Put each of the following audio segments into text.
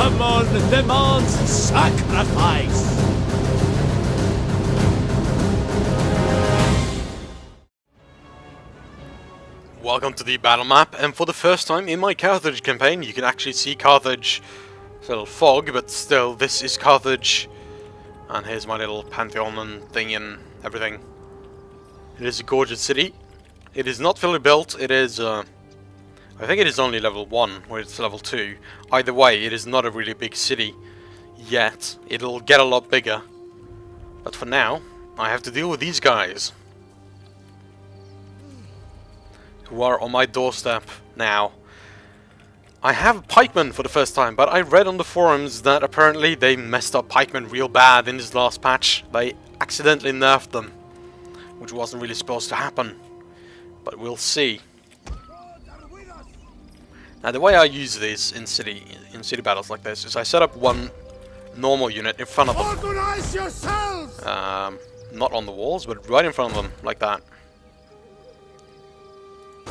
Someone demands sacrifice! Welcome to the battle map, and for the first time in my Carthage campaign you can actually see Carthage. It's a little fog, but still, this is Carthage. And here's my little Pantheon and thing and everything. It is a gorgeous city. It is not fully built, it is, I think it is only level 1, or it's level 2. Either way, it is not a really big city yet. It'll get a lot bigger. But for now, I have to deal with these guys, who are on my doorstep now. I have pikemen for the first time, but I read on the forums that apparently they messed up pikemen real bad in this last patch. They accidentally nerfed them, which wasn't really supposed to happen. But we'll see. Now the way I use this in city battles like this is I set up one normal unit in front of them. Organize yourselves! Not on the walls, but right in front of them, like that.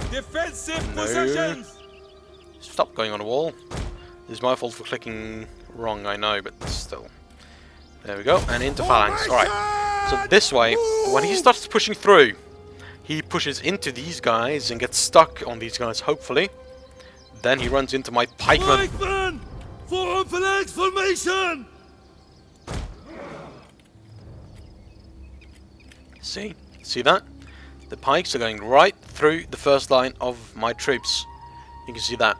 Defensive No. positions! Stop going on the wall. It's my fault for clicking wrong, I know, but still. There we go, and into phalanx. Alright, so this way, when he starts pushing through, he pushes into these guys and gets stuck on these guys, hopefully. Then he runs into my pikemen. Pikemen! Form phalanx formation! See that? The pikes are going right through the first line of my troops. You can see that.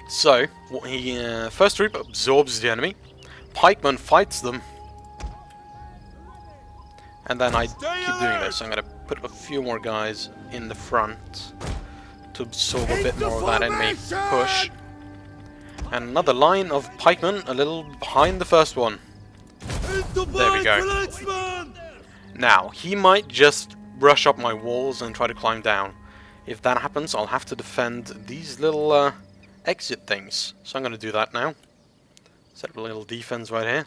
So, he first troop absorbs the enemy, pikeman fights them, and then I keep doing this. I'm going to put a few more guys in the front to absorb a bit more of that enemy push. And another line of pikemen a little behind the first one. There we go. Now, he might just rush up my walls and try to climb down. If that happens, I'll have to defend these little exit things. So I'm going to do that now. Set up a little defense right here.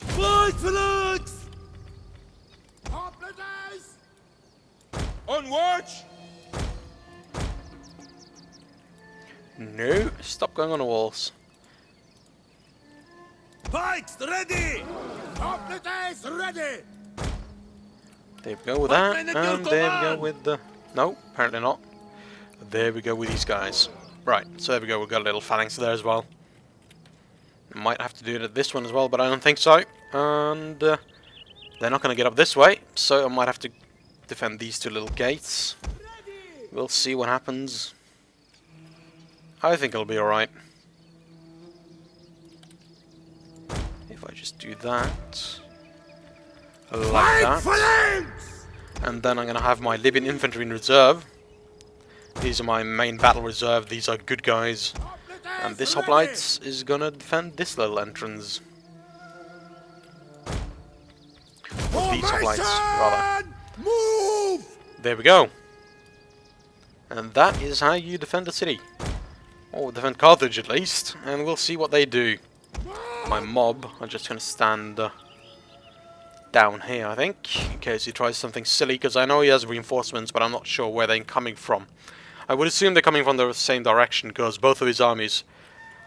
Fight phalanx! On watch! No, stop going on the walls. Pikes ready! Hoplites ready! There we go with that, and there we go with the... No, apparently not. There we go with these guys. Right, so there we go, we've got a little phalanx there as well. Might have to do it at this one as well, but I don't think so. And they're not going to get up this way, so I might have to defend these two little gates. We'll see what happens. I think it'll be alright. If I just do that, like that, and then I'm going to have my Libyan infantry in reserve. These are my main battle reserve, these are good guys. And this hoplite is going to defend this little entrance. Or these hoplites, rather. Move! There we go. And that is how you defend a city. Or defend Carthage at least, and we'll see what they do. My mob are just going to stand down here, I think, in case he tries something silly, because I know he has reinforcements, but I'm not sure where they're coming from. I would assume they're coming from the same direction, because both of his armies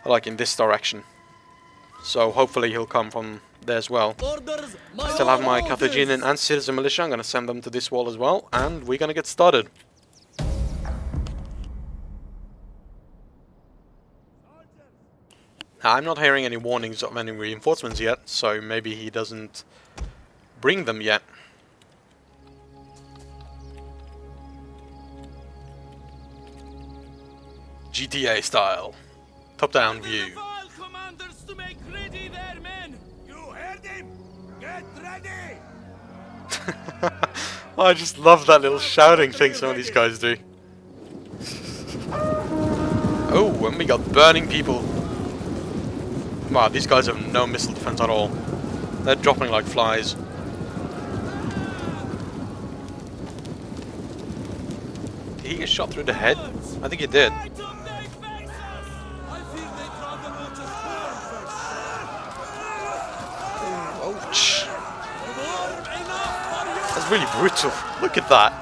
are like in this direction. So hopefully he'll come from there as well. I still have my Carthaginian and citizen militia. I'm going to send them to this wall as well, and we're going to get started. I'm not hearing any warnings of any reinforcements yet, so maybe he doesn't bring them yet. GTA style. Top-down view. Commanders to make ready their men. You heard him. Get ready. I just love that little shouting thing some of these guys do. Oh, and we got burning people. Wow, these guys have no missile defense at all. They're dropping like flies. Did he get shot through the head? I think he did. Ouch. That's really brutal. Look at that.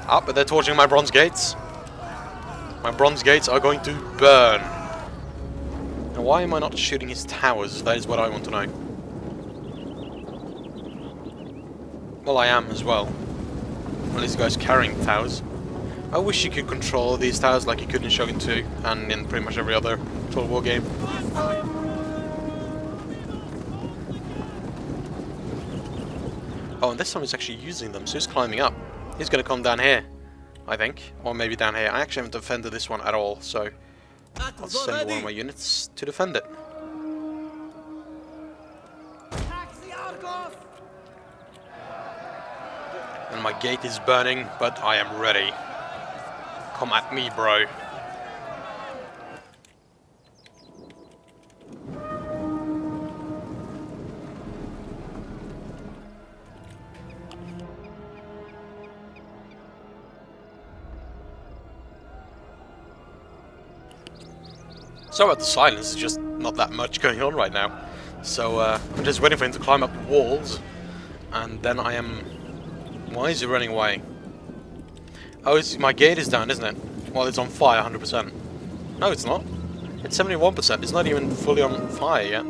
Ah, but they're torching my bronze gates. My bronze gates are going to burn. Now, why am I not shooting his towers? That is what I want to know. Well, I am as well. Well, this guy's carrying towers. I wish you could control these towers like you could in Shogun 2 and in pretty much every other Total War game. Oh, and this time he's actually using them, so he's climbing up. He's going to come down here, I think. Or maybe down here. I actually haven't defended this one at all, so I'll send one of my units to defend it. And my gate is burning, but I am ready. Come at me, bro. Sorry about the silence, there's just not that much going on right now. So I'm just waiting for him to climb up the walls, and then I am... Why is he running away? Oh, my gate is down, isn't it? Well, it's on fire, 100%. No, it's not. It's 71%. It's not even fully on fire yet.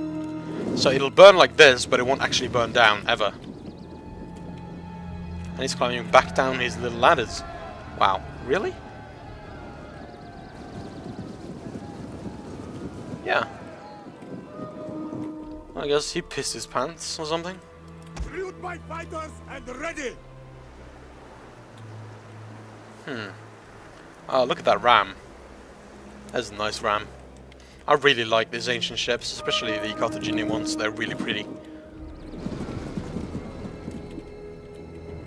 So it'll burn like this, but it won't actually burn down, ever. And he's climbing back down his little ladders. Wow, really? Yeah. I guess he pissed his pants or something. Recruit my fighters and ready. Oh, look at that ram. That's a nice ram. I really like these ancient ships, especially the Carthaginian ones. They're really pretty.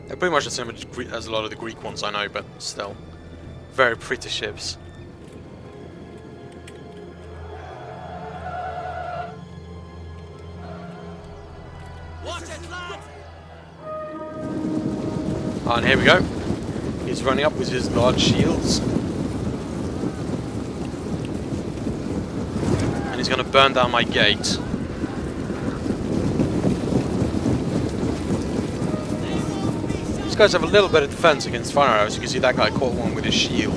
They're pretty much the same as a lot of the Greek ones, I know, but still. Very pretty ships. Watch it, lad. And here we go. He's running up with his large shields. And he's going to burn down my gate. These guys have a little bit of defense against fire arrows. You can see that guy caught one with his shield.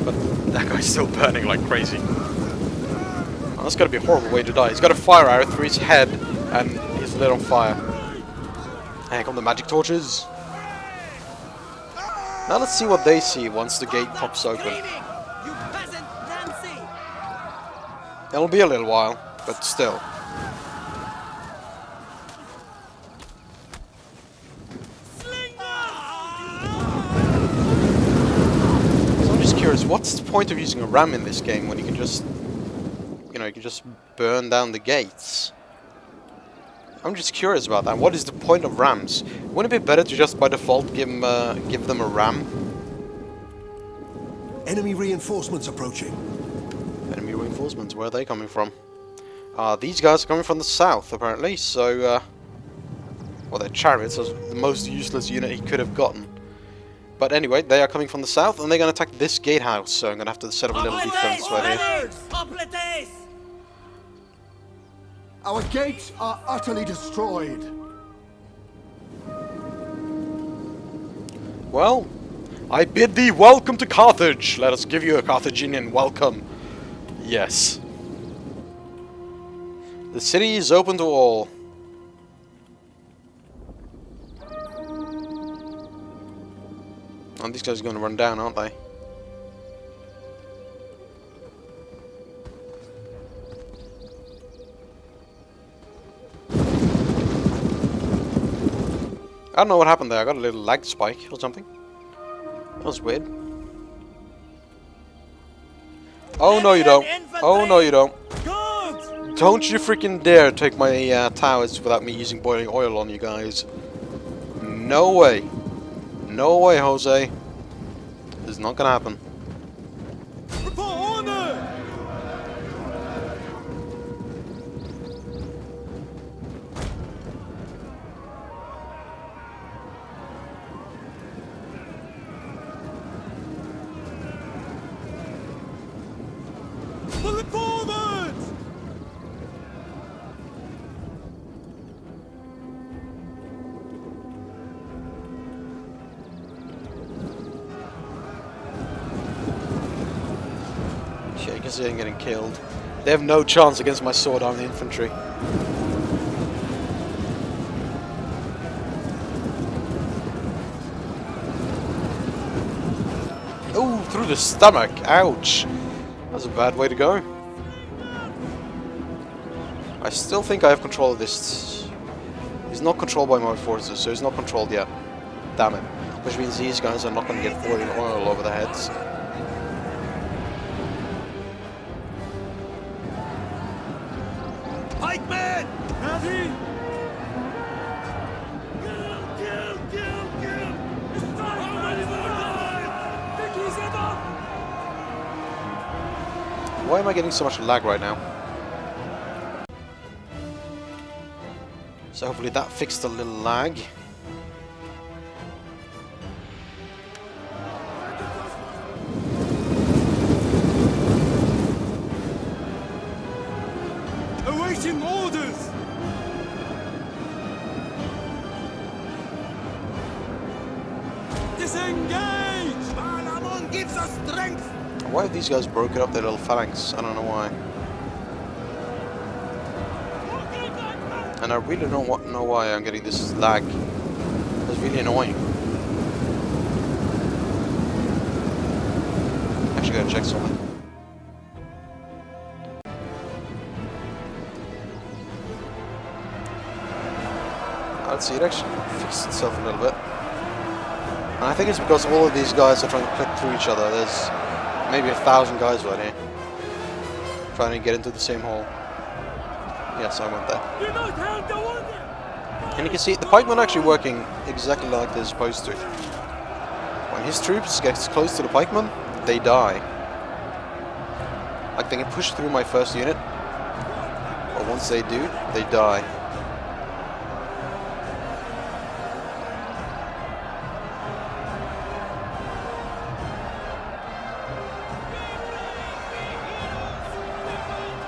But that guy's still burning like crazy. Oh, that's got to be a horrible way to die. He's got a fire arrow through his head and he's lit on fire. And here come the magic torches. Now let's see what they see once the gate pops open. It'll be a little while, but still. So I'm just curious, what's the point of using a ram in this game when you can just, you know, you can just burn down the gates? I'm just curious about that. What is the point of rams? Wouldn't it be better to just by default give them a ram? Enemy reinforcements approaching. Enemy reinforcements, where are they coming from? These guys are coming from the south, apparently, so, well, their chariots are the most useless unit he could have gotten. But anyway, they are coming from the south, and they're going to attack this gatehouse, so I'm going to have to set up a little defense right here. Our gates are utterly destroyed. Well, I bid thee welcome to Carthage. Let us give you a Carthaginian welcome. Yes. The city is open to all. And these guys are going to run down, aren't they? I don't know what happened there. I got a little lag spike or something. That was weird. Oh no you don't. Oh no you don't. Don't you freaking dare take my towers without me using boiling oil on you guys. No way. No way, Jose. This is not gonna happen. see him getting killed. They have no chance against my sword armed infantry. Oh, through the stomach! Ouch! That's a bad way to go. I still think I have control of this. He's not controlled by my forces, so he's not controlled yet. Damn it. Which means these guys are not going to get boiling oil over their heads. Pikemen! Ready? Kill! How many more die? Think he's enough? Why am I getting so much lag right now? So hopefully that fixed a little lag. Awaiting orders! Disengage! Balamon gives us strength! Why have these guys broken up their little phalanx? I don't know why. And I really don't know why I'm getting this lag. It's really annoying. Actually gotta check something. Let's see, it actually fixed itself a little bit. And I think it's because all of these guys are trying to click through each other. There's maybe 1,000 guys right here. Trying to get into the same hole. Yes, I went there. And you can see the pikemen are actually working exactly like they're supposed to. When his troops get close to the pikemen, they die. Like they can push through my first unit, but once they do, they die.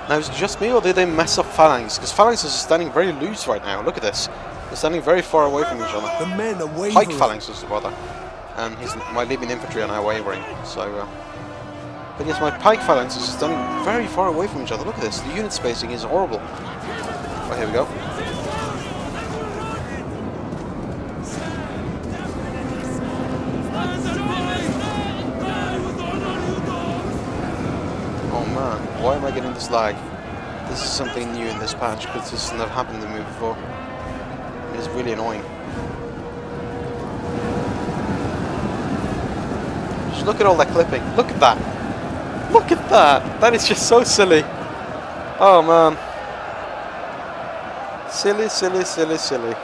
Now, is it just me, or did they mess up phalanx? Because phalanxes are standing very loose right now. Look at this. They're standing very far away from each other. The men are wavering. Pike phalanxes, rather. And my Libyan infantry are now wavering. So, but yes, my pike phalanxes are standing very far away from each other. Look at this. The unit spacing is horrible. Right, here we go. Why am I getting this lag? This is something new in this patch, because this has never happened to me before. It's really annoying. Just look at all that clipping. Look at that! Look at that! That is just so silly. Oh man. Silly, silly, silly, silly.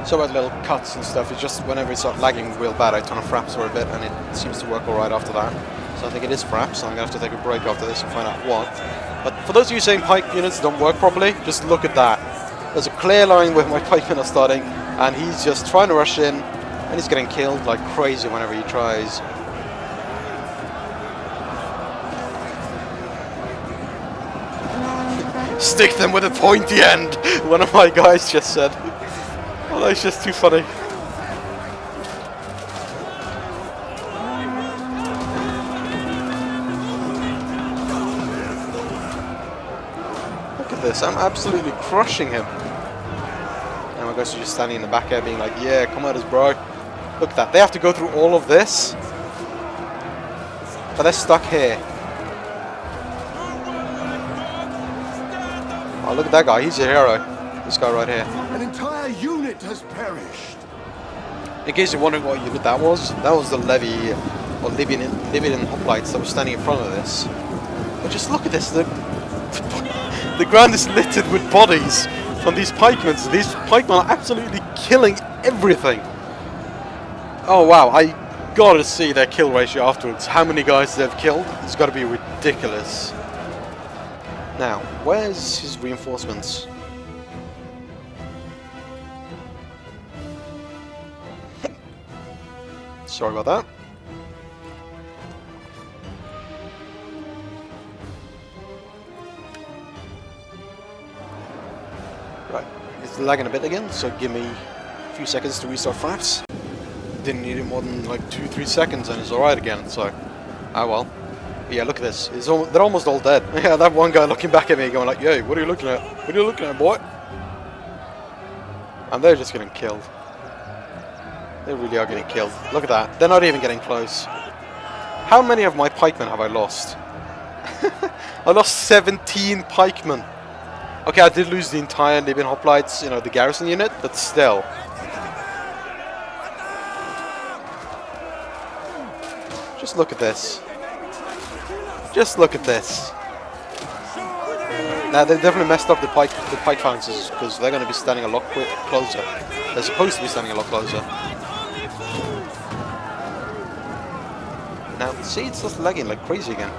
So about little cuts and stuff, it's just whenever it starts lagging real bad, I turn off fraps for a bit, and it seems to work alright after that. So I think it is fraps, so I'm going to have to take a break after this and find out what. But for those of you saying pike units don't work properly, just look at that. There's a clear line where my pikemen are starting, and he's just trying to rush in, and he's getting killed like crazy whenever he tries. Stick them with a pointy end, one of my guys just said. Oh, that's just too funny. Look at this, I'm absolutely crushing him. And my guys are just standing in the back here being like, yeah, come at us, bro. Look at that, they have to go through all of this. But they're stuck here. Oh, look at that guy, he's a hero. This guy right here. An entire unit has perished. In case you're wondering what unit that was the levy or Libyan hoplites that were standing in front of this. But just look at this, the ground is littered with bodies from these pikemen. These pikemen are absolutely killing everything. Oh wow, I gotta see their kill ratio afterwards. How many guys they've killed? It's gotta be ridiculous. Now, where's his reinforcements? Sorry about that. Right, it's lagging a bit again, so give me a few seconds to restart fraps. Didn't need it more than like 2-3 seconds and it's alright again, so Ah well. Yeah, look at this. They're almost all dead. Yeah, that one guy looking back at me going like, yo, what are you looking at? What are you looking at, boy? And they're just getting killed. They really are getting killed. Look at that. They're not even getting close. How many of my pikemen have I lost? I lost 17 pikemen. Okay, I did lose the entire Libyan hoplites, you know, the garrison unit, but still. Just look at this. Just look at this. Now they definitely messed up the pike phalanxes because they're going to be standing a lot closer. They're supposed to be standing a lot closer. Now see, it's just lagging like crazy again.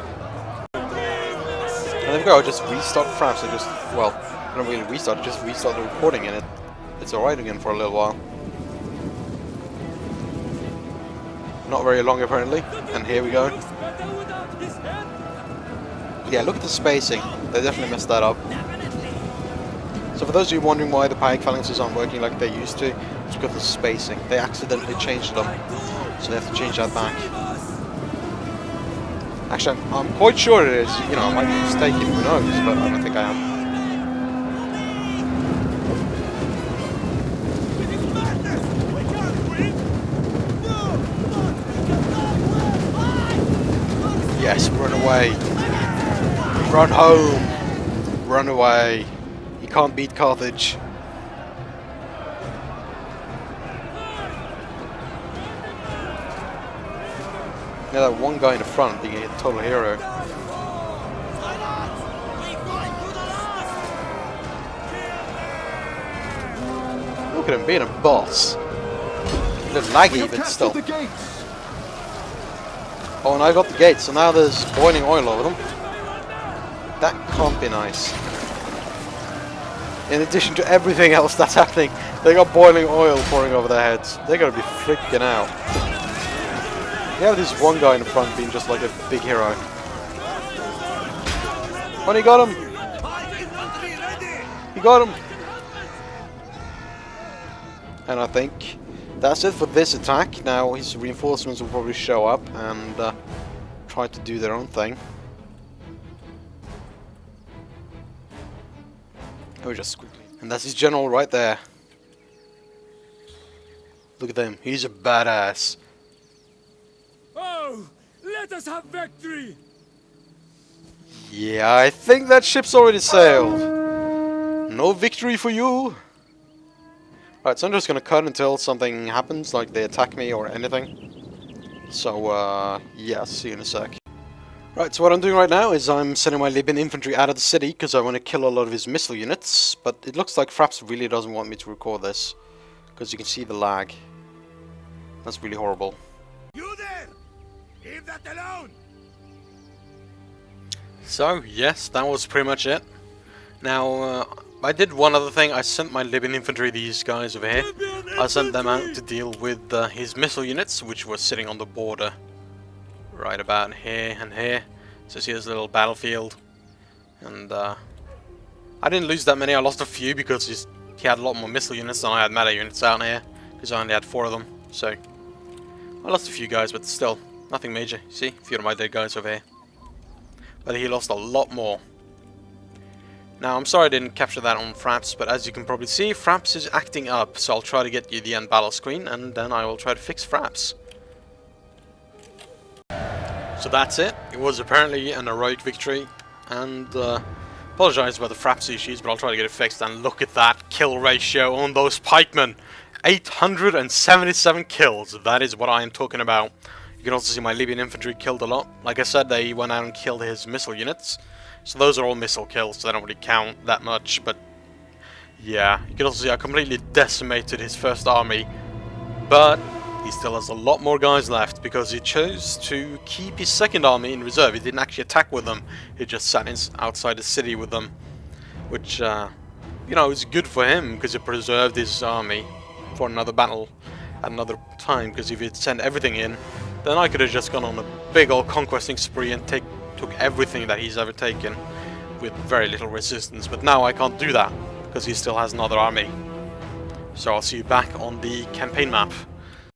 And there we go. I just restart fraps. I just, well, I don't really restart. I just restart the recording, and it's alright again for a little while. Not very long apparently. And here we go. Yeah, look at the spacing. They definitely messed that up. So for those of you wondering why the pike phalanxes aren't working like they used to, it's because of the spacing. They accidentally changed them, so they have to change that back. Actually, I'm quite sure it is. You know, I might be mistaken, who knows, but I don't think I am. Yes, run away. Run home. Run away. You can't beat Carthage. Yeah, that one guy in the front being a total hero. Look at him being a boss. A little laggy, but still. Oh, and I got the gates, so now there's boiling oil over them. That can't be nice. In addition to everything else that's happening, they got boiling oil pouring over their heads. They're gonna be freaking out. You have this one guy in the front being just like a big hero. Oh, he got him! He got him! And I think that's it for this attack. Now his reinforcements will probably show up and try to do their own thing. Oh, just quickly. And that's his general right there. Look at him. He's a badass. Oh, let us have victory! Yeah, I think that ship's already sailed. No victory for you. Alright, so I'm just gonna cut until something happens, like they attack me or anything. So, yeah, see you in a sec. Right, so what I'm doing right now is I'm sending my Libyan infantry out of the city because I want to kill a lot of his missile units. But it looks like Fraps really doesn't want me to record this because you can see the lag. That's really horrible. You there! Leave that alone! So, yes, that was pretty much it. Now, I did one other thing. I sent my Libyan infantry, these guys over here. I sent them out to deal with his missile units, which were sitting on the border. Right about here and here. So see this little battlefield. And I didn't lose that many. I lost a few because he had a lot more missile units than I had meta units out here. Because I only had 4 of them. So I lost a few guys, but still nothing major. See, a few of my dead guys over here. But he lost a lot more. Now I'm sorry I didn't capture that on Fraps, but as you can probably see, Fraps is acting up. So I'll try to get you the end battle screen, and then I will try to fix Fraps. So that's it. It was apparently an heroic victory, and apologise about the Fraps issues, but I'll try to get it fixed. And look at that kill ratio on those pikemen. 877 kills. That is what I am talking about. You can also see my Libyan infantry killed a lot. Like I said, they went out and killed his missile units. So those are all missile kills, so they don't really count that much. But yeah, you can also see I completely decimated his first army. But he still has a lot more guys left because he chose to keep his second army in reserve. He didn't actually attack with them. He just sat outside the city with them. Which, you know, is good for him because it preserved his army for another battle at another time. Because if he'd sent everything in, then I could have just gone on a big old conquesting spree and took everything that he's ever taken with very little resistance. But now I can't do that because he still has another army. So I'll see you back on the campaign map.